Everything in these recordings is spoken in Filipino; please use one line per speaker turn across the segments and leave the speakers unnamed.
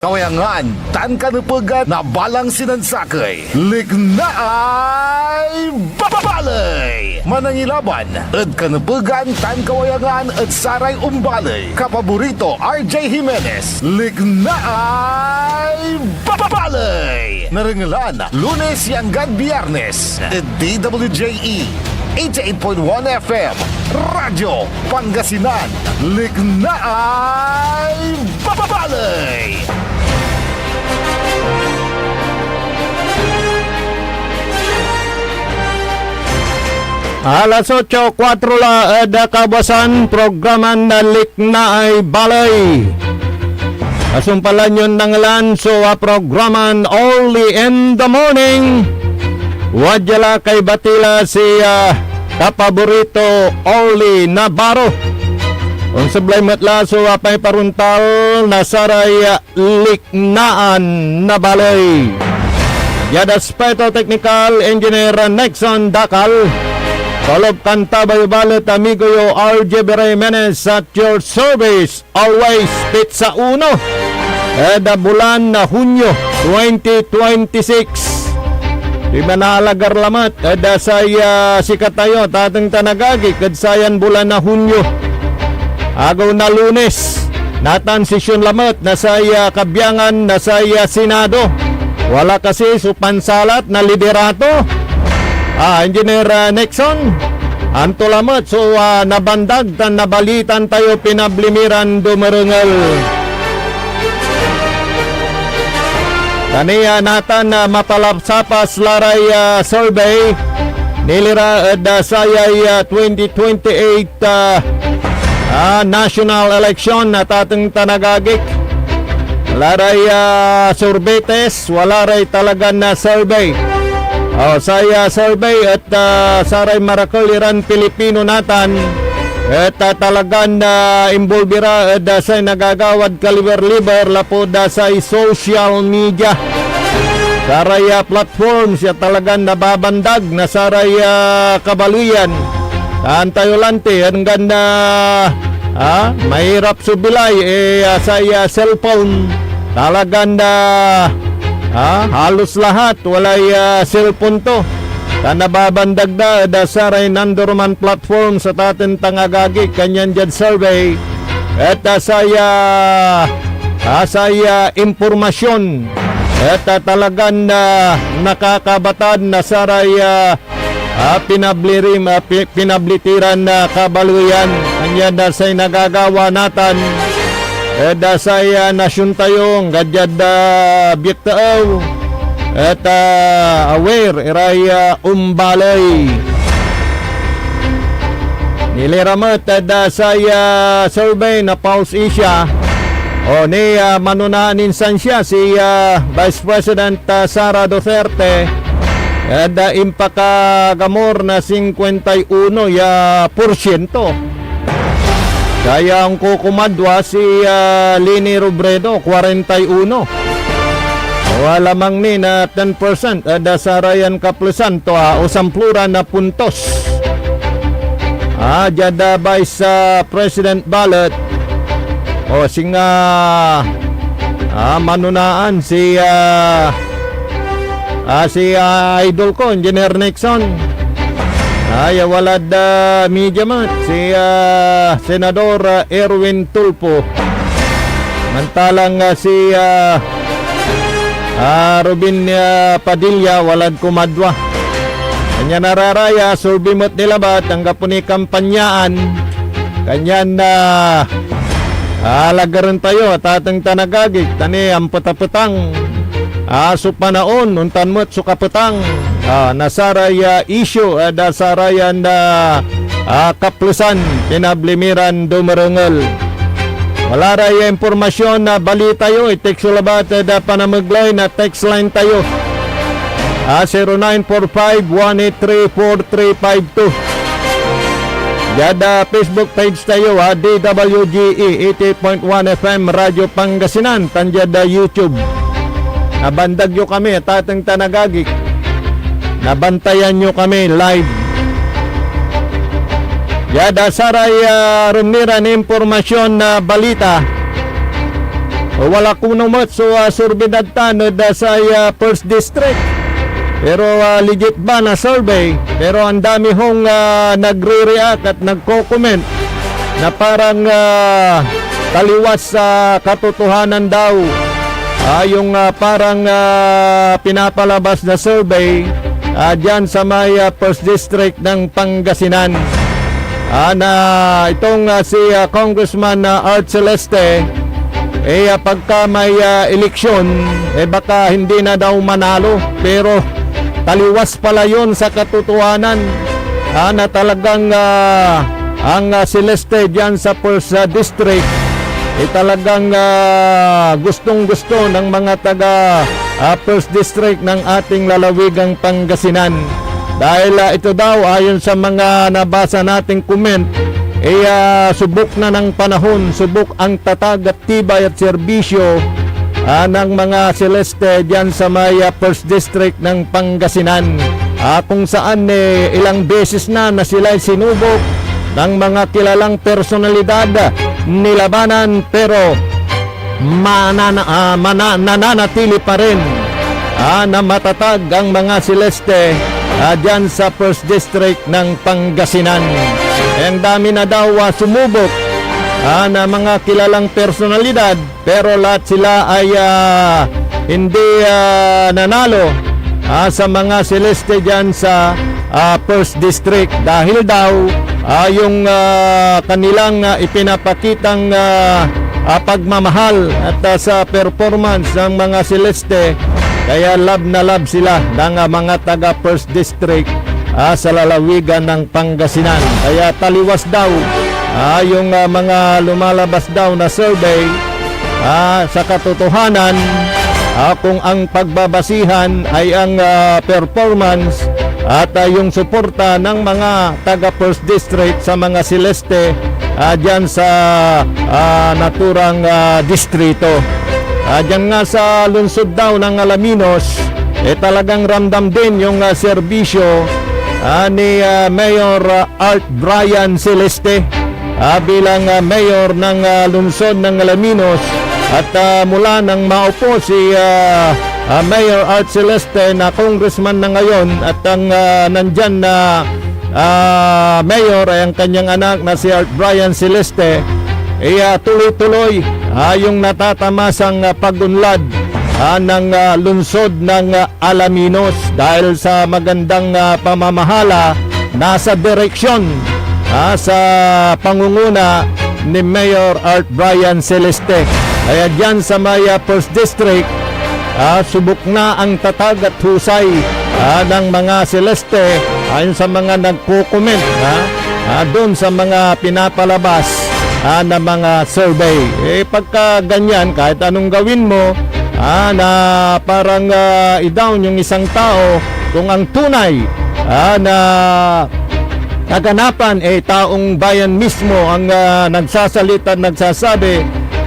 Kawayangan, tan kanupugan na balang sinansakay. Lignaay babalay. Manangilaban, ed kanupugan tan kawayangan ed saray umbalay. Kapaborito RJ Jimenez. Lignaay babalay. Narengelan, Lunes hanggang Biyernes. Ed DWJE 88.1 FM Radyo Pangasinan. Lignaay babalay.
Alas 8:04 la ada kabasan programan na Lignaay Balay. Asumpalan yun nangalan so programan Only in the Morning. Wadjala kay batila si kapaborito Only Navarro. Ang sablay matla so apay paruntal na saray Lignaan na Balay. Yada Speto Technical Engineer Nexon Dakal. Kolob kanta bayo balit amigo yo RJ Jimenez at your service always pizza uno. Eda bulan na Hunyo 2026. Di manalagar lamat eda saya sikat tayo tatang tanagagi kadsayan bulan na Hunyo. Agaw na Lunes natan sesyon lamat na saya kabyangan na saya Senado. Wala kasi supansalat na liderato. Engineer Nixon, anto lamat so nabandag tan nabalitan tayo pinablimiran dumarungal. Kaniya natan na mapalapsapas laray survey nilira saya 2028 national election na tatang tanagagik. Laray survetes, walaray talaga na survey. Saya survey at saray marakaliran Pilipino natan at talagang imbulbira at say nagagawad kaliber-liber lapo say social media. Saray platform siya talagang nababandag na saray kabaluyan. Antayolante hanggang na mahirap subilay saya cellphone talagang na halos lahat walay cellphone to. Nababandag da saray nandurman platform sa tatin tangagagi kanyan dyan survey at saya impormasyon at talagang nakakabatad na saray pinablitiran na kabaluyan kanyan da say nagagawa natan eda saya nasyon tayong gadyad biyagtaaw at aware iray umbalay niliramat eda saya survey na Pulse Asia o ni manunahan insan siya si Vice President Sara Duterte eda impakagamor na 51% kaya ang kukumadwa si Lini Robredo 41. Wala mang ni na 10% ada sarayan kaplusan to usamplura na puntos. Jada Vice President ballot o singa manunaan si idol ko Engineer Nixon. Walad media mat si Senador Erwin Tulfo. Mantalang si Robin Padilla walad kumadwa. Kanya nararaya surbimot nilabat ang kapuni kampanyaan. Kanyan na lagaran tayo tatang tanagagik tani ang putaputang supanaon untan mo't sukaputang nasaray issue nasarayan na kaplusan pinablimiran dumarungal. Wala ray impormasyon na balita tayo i-text ulabat panamaglay na text line tayo 0945-183-4352. Yada Facebook page tayo DWGE 88.1 FM Radyo Pangasinan tanjada YouTube. Nabandag nyo kami tatang tanagagik. Nabantayan nyo kami live. Yada saray rumniran impormasyon na balita wala kuno mo so surbidad tanod sa first district. Pero legit ba na survey? Pero ang dami hong nagre-react at nagko-comment na parang taliwas sa katotohanan daw. Yung parang pinapalabas na survey dyan sa may first district ng Pangasinan. Na itong si Congressman Art Celeste pagka may eleksyon baka hindi na daw manalo, pero taliwas pala yun sa katotohanan na talagang ang Celeste dyan sa first district talagang gustong-gusto ng mga taga first district ng ating lalawigang Pangasinan. Dahil ito daw ayon sa mga nabasa nating comment subok na ng panahon, subok ang tatag at tibay at serbisyo ng mga Celeste dyan sa may first district ng Pangasinan, kung saan ilang beses na sila'y sinubok ng mga kilalang personalidad nilabanan, pero mananatili pa rin na matatag ang mga Celeste dyan sa first district ng Pangasinan. Ang dami na daw sumubok na mga kilalang personalidad, pero lahat sila ay hindi nanalo sa mga Celeste dyan sa first district, dahil daw yung kanilang ipinapakitang pagmamahal at sa performance ng mga Celeste, kaya love na love sila ng mga taga first district sa lalawigan ng Pangasinan. Kaya taliwas daw yung mga lumalabas daw na survey sa katotohanan, kung ang pagbabasihan ay ang performance at yung suporta ng mga taga first district sa mga Celeste dyan sa naturang distrito. Dyan nga sa lungsod daw ng Alaminos, talagang ramdam din yung serbisyo ni Mayor Art Brian Celeste bilang mayor ng lungsod ng Alaminos. At mula nang maupo si Mayor Art Celeste na congressman na ngayon, at ang nandyan na mayor ay ang kanyang anak na si Art Brian Celeste, tuloy-tuloy yung natatamasang pagunlad ng lungsod ng Alaminos dahil sa magandang pamamahala nasa direksyon sa pangunguna ni Mayor Art Brian Celeste. Kaya dyan sa may first district, subok na ang tatag at husay ng mga Celeste ayon sa mga nagko-comment doon sa mga pinapalabas na mga survey. Pagka ganyan, kahit anong gawin mo na parang i-down yung isang tao, kung ang tunay na kaganapan taong bayan mismo ang nagsasalita at nagsasabi,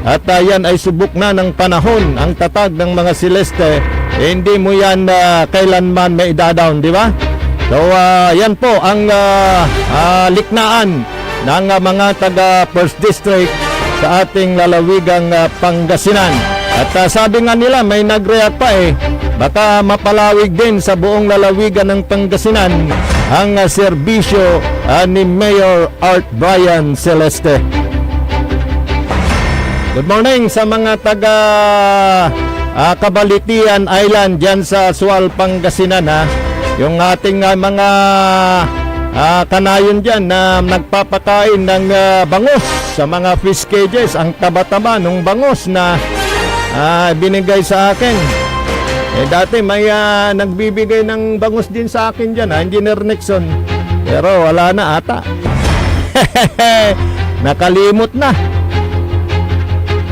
at yan ay subok na ng panahon ang tatag ng mga Celeste, hindi mo yan kailanman may down, di ba? So yan po ang liknaan ng mga taga first district sa ating lalawigang Pangasinan. At sabi nga nila, may nag-react pa baka mapalawig din sa buong lalawigan ng Pangasinan ang serbisyo ni Mayor Art Brian Celeste. Good morning sa mga taga Cabalitian Island dyan sa Sual, Pangasinan. Yung ating mga kanayon dyan na nagpapakain ng bangus sa mga fish cages. Ang taba-taba nung bangus na binigay sa akin. Dati may nagbibigay ng bangus din sa akin dyan, Engineer Nixon. Pero wala na ata. Nakalimot na.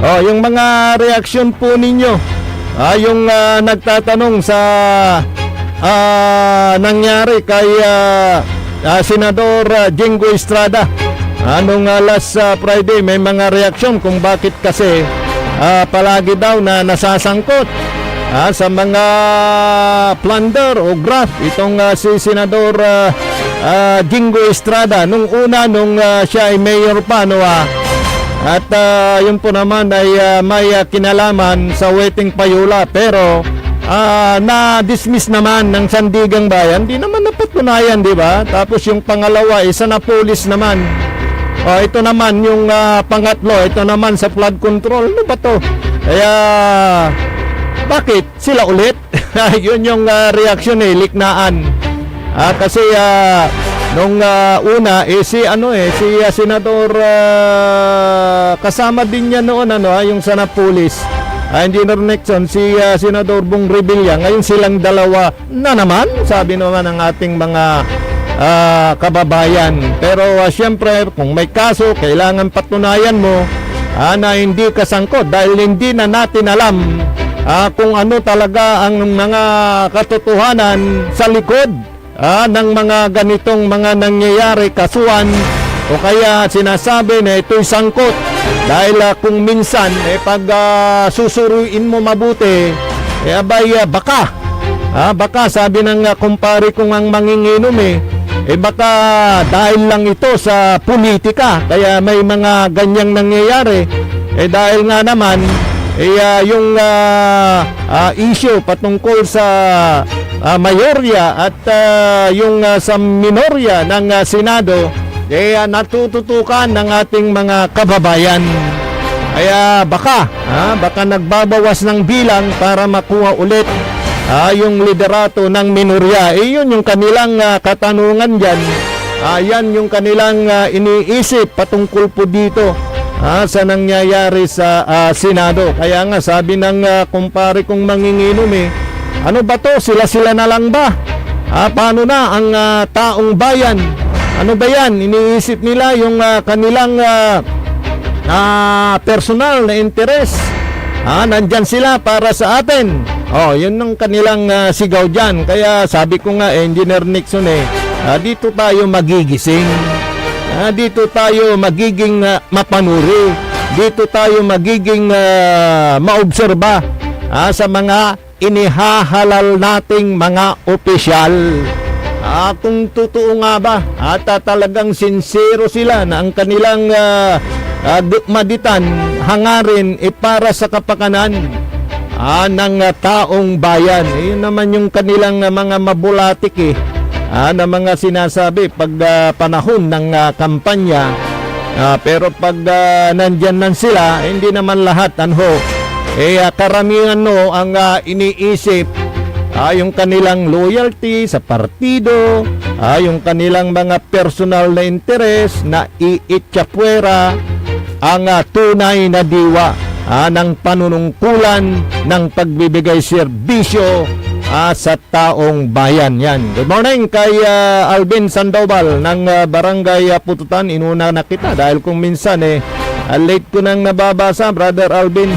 Yung mga reaksyon po ninyo, yung nagtatanong sa nangyari kay Senador Jingo Estrada. Anong last Friday, may mga reaksyon kung bakit kasi palagi daw na nasasangkot sa mga plunder o graft itong si Senador Jingo Estrada. Nung una, nung siya ay mayor pa, At yun po naman ay may kinalaman sa weteng payula, pero na-dismiss naman ng Sandigang Bayan. Di naman napatunayan, di ba? Tapos yung pangalawa, isa na police naman. Ito naman yung pangatlo, ito naman sa flood control. Ano ba to? Kaya bakit sila ulit? Yun yung reaksyon liknaan. Kasi nung una si Senador kasama din niya noon yung Sanapulis, Engineer Nixon, si Senador Bong Revilla. Ngayon silang dalawa na naman, sabi naman ng ating mga kababayan. Pero siyempre kung may kaso, kailangan patunayan mo na hindi ka sangkot, dahil hindi na natin alam kung ano talaga ang mga katotohanan sa likod ng mga ganitong mga nangyayari, kasuhan, o kaya sinasabi na ito'y sangkot. Dahil kung minsan pag susuruin mo mabuti, baka sabi ng kumpare kong ang manginginom baka dahil lang ito sa politika kaya may mga ganyang nangyayari. Dahil nga naman yung issue patungkol sa mayorya at yung sa minorya ng Senado natututukan ng ating mga kababayan. Kaya baka nagbabawas ng bilang para makuha ulit yung liderato ng minorya. Yun yung kanilang katanungan dyan. Yan yung kanilang iniisip patungkol po dito sa nangyayari sa Senado. Kaya nga sabi ng kumpare kong manginginom ano ba to? Sila-sila na lang ba? Paano na ang taong bayan? Ano ba yan? Iniisip nila yung kanilang personal na interes. Nandyan sila para sa atin. Yun ang kanilang sigaw dyan. Kaya sabi ko nga, Engineer Nixon, dito tayo magigising. Dito tayo magiging mapanuri. Dito tayo magiging maobserba sa mga inihahalal nating mga opisyal. Kung totoo nga ba at talagang sincero sila na ang kanilang maditan, hangarin para sa kapakanan ng taong bayan. Yun naman yung kanilang mga mabulatik na mga sinasabi pag panahon ng kampanya. Pero pag nandyan nan sila, hindi naman lahat karamihan ang iniisip yung kanilang loyalty sa partido, yung kanilang mga personal na interes na iitsapuera ang tunay na diwa ng panunungkulan ng pagbibigay serbisyo sa taong bayan. Yan. Good morning kay Alvin Sandoval ng Barangay Pututan. Inuna na kita dahil kung minsan late ko nang nababasa, Brother Alvin,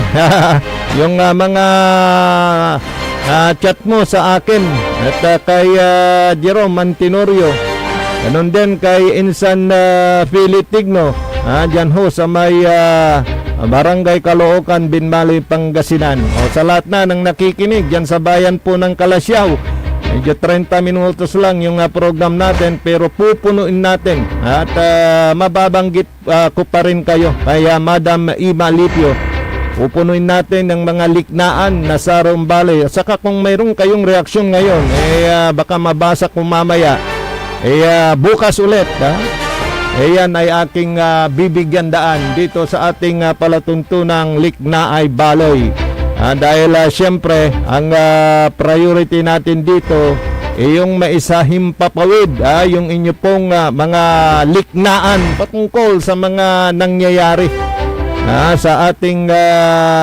yung mga chat mo sa akin at kay Jerome Antinorio. Ganun din kay Insan Philip Tigno. Diyan ho sa may Barangay Caloocan, Binmali, Pangasinan. Sa lahat na ng nakikinig diyan sa bayan po ng Kalasyaw, medyo 30 minutos lang yung program natin, pero pupunuin natin at mababanggit ko pa rin kayo kaya Madam Ima Lipio. Pupunuin natin ng mga liknaan na sa Rombale. Saka kung mayroon kayong reaksyon ngayon, baka mabasa ko mamaya. Bukas ulit, yan ay aking bibigyan daan dito sa ating palatuntunang Liknaay Baloy. Dahil siyempre, ang priority natin dito yung maisahim papawid, yung inyo pong mga liknaan patungkol sa mga nangyayari sa ating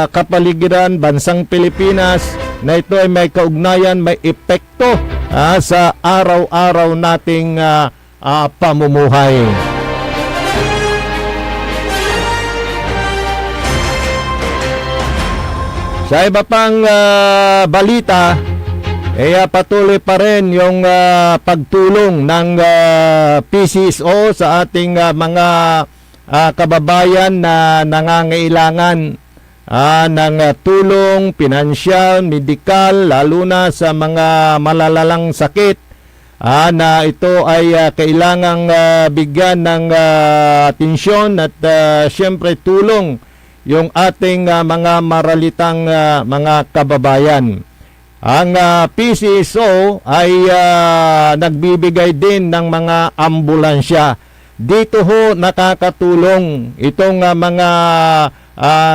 kapaligiran, bansang Pilipinas, na ito ay may kaugnayan, may epekto sa araw-araw nating pamumuhay. Sa iba pang balita, patuloy pa rin yung pagtulong ng PCSO sa ating mga kababayan na nangangailangan ng tulong, pinansyal, medikal, lalo na sa mga malalalang sakit na ito ay kailangang bigyan ng atensyon at siyempre tulong yung ating mga maralitang mga kababayan. Ang PCSO ay nagbibigay din ng mga ambulansya. Dito ho nakakatulong itong mga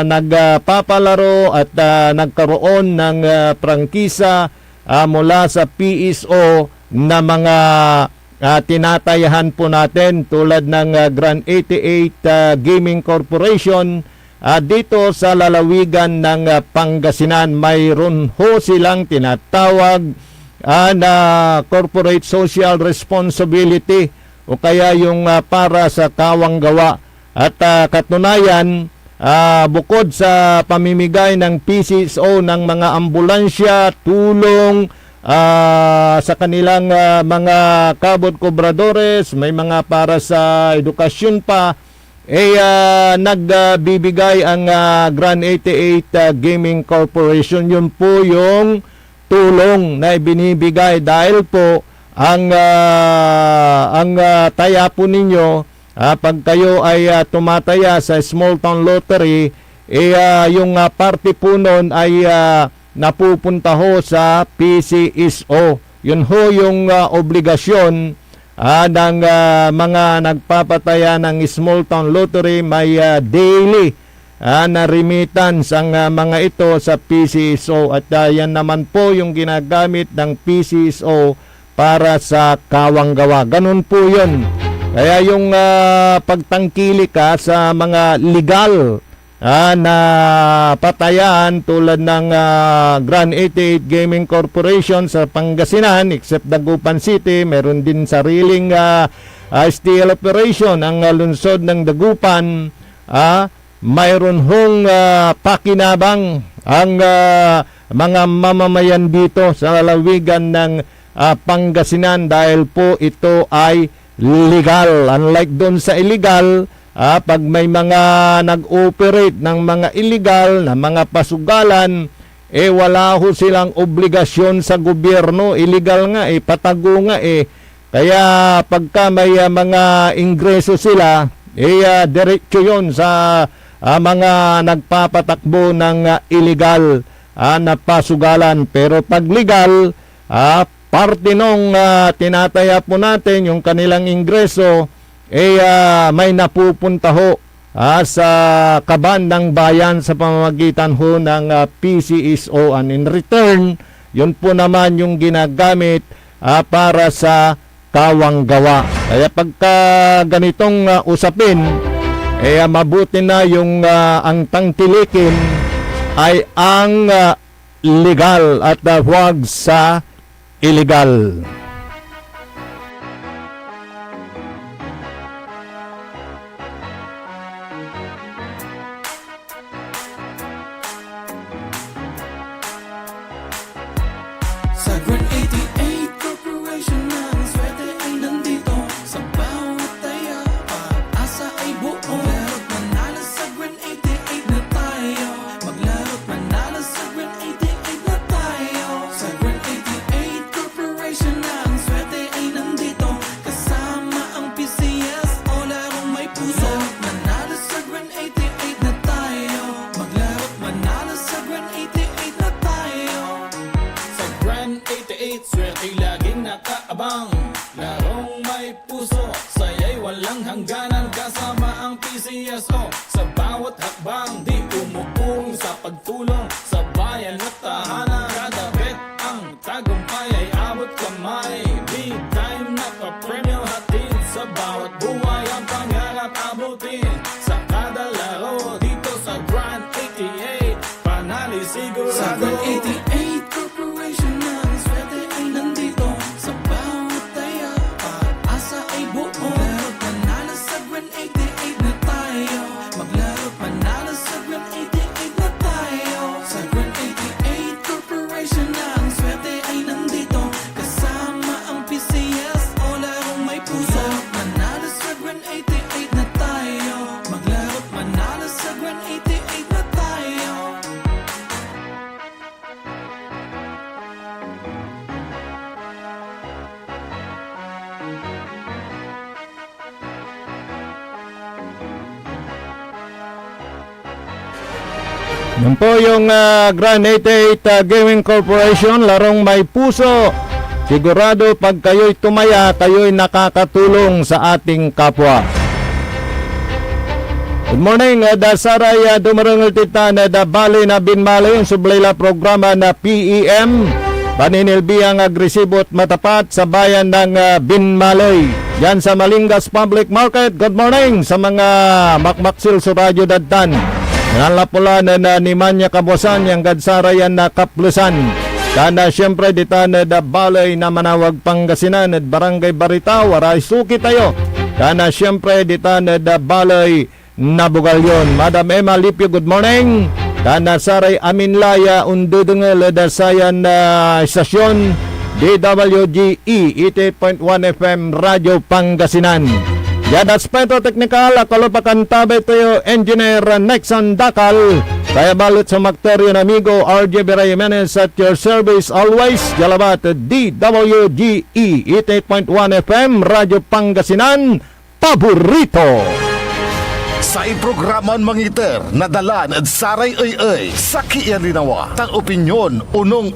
nagpapalaro at nagkaroon ng prangkisa mula sa PSO na mga tinatayahan po natin tulad ng Grand 88 Gaming Corporation. Dito sa lalawigan ng Pangasinan, mayroon ho silang tinatawag na corporate social responsibility o kaya yung para sa kawanggawa. At katunayan, bukod sa pamimigay ng PCSO ng mga ambulansya, tulong sa kanilang mga kabod kobradores, may mga para sa edukasyon pa, nagbibigay ang Grand 88 Gaming Corporation. Yun po yung tulong na ibinibigay dahil po ang taya po ninyo pag kayo ay tumataya sa Small Town Lottery, yung party po nun ay napupunta ho sa PCSO. Yun ho yung obligasyon ng mga nagpapataya ng Small Town Lottery. May daily na remittance ang mga ito sa PCSO at yan naman po yung ginagamit ng PCSO para sa kawanggawa. Ganun po yun. Kaya yung pagtangkili ka sa mga legal na patayan tulad ng Grand 88 Gaming Corporation sa Pangasinan, except Dagupan City, meron din sariling steel operation ang lungsod ng Dagupan. Mayroon hong pakinabang ang mga mamamayan dito sa lalawigan ng Pangasinan dahil po ito ay legal. Unlike doon sa illegal, pag may mga nag-operate ng mga illegal na mga pasugalan, wala ho silang obligasyon sa gobyerno. Illegal nga patago nga Kaya pagka may mga ingreso sila, diretso yun sa mga nagpapatakbo ng illegal na pasugalan. Pero pag legal, parte nung tinataya po natin yung kanilang ingreso, may napupunta ho sa kaban ng bayan sa pamamagitan ho ng PCSO, and in return, yun po naman yung ginagamit para sa kawanggawa. Kaya pagka ganitong usapin, mabuti na yung ang tangkilikin ay ang legal at huwag sa illegal.
Sa Grand 88 Corporation ng swerte ay nandito sa bawat taya. Pag-asa ay buo. Maglaro't manalo sa Grand 88 na tayo. Maglaro't manalo sa Grand 88 na tayo. Sa Grand 88 Corporation ng swerte ay nandito kasama ang PCS o larong may puso. Manalo sa Grand 88 na tayo. Maglaro't manalo sa Grand 88 na tayo. Sa Grand 88, swerte laging nakaabang. Larong may puso, saya'y walang hangganan. Kasama ang PCSO sa bawat hakbang. Di umuurong sa pagtulong sa bayan at tahanan. Kada bet ang tagumpay ay abot kamay. Big time na pa-premyo hatid sa bawat buhay. Ang pangarap abutin sa kada laro. Dito sa Grand 88, panali sigurado. Sa Grand 88 Corporation ng swerte ay nandito sa bawat taya. Pag-asa ay buo. Maglaro't manalo sa Grand 88 na tayo. Maglaro't manalo sa Grand 88 na tayo. Sa Grand 88 Corporation ng swerte ay nandito kasama ang PCS o larong may puso. Manalo sa Grand 88 na tayo. Maglaro't manalo sa Grand 88 na tayo.
Yan po yung Grand 88 Gaming Corporation, larong may puso. Sigurado pag kayo'y tumaya, kayo'y nakakatulong sa ating kapwa. Good morning, Saray Dumarangol Tita na Bali na Binmalo yung sublayla programa na PEM. Paninilbihang agresibo at matapat sa bayan ng Binmaloy. Yan sa Malingas Public Market. Good morning sa mga makmaksil sa Radyo Dadtan. Nalapula na ni Manya Kabosan yung gadsarayan na Kaplusan. Kana siyempre dita na Balay na Manawag Pangasinan at Barangay Barita, waray suki tayo. Kana siyempre dita na Balay na Bugalyon. Madam Emma Lipio, good morning. Kana saray Aminlaya undudungel dasayan na istasyon DWGE 88.1 FM Radio Pangasinan. Yan aspecto technical, kalopakan tabi tayo Engineer Nexon Dakal. Kaya balut sa Macterio amigo RJ Beray Jimenez at your service always. Jalabat DWGE 88.1 FM Radio Pangasinan. Paborito!
Sa iprograman mangiter, nadalan at saray ay sa kiyan linawa. Tang opinyon, unong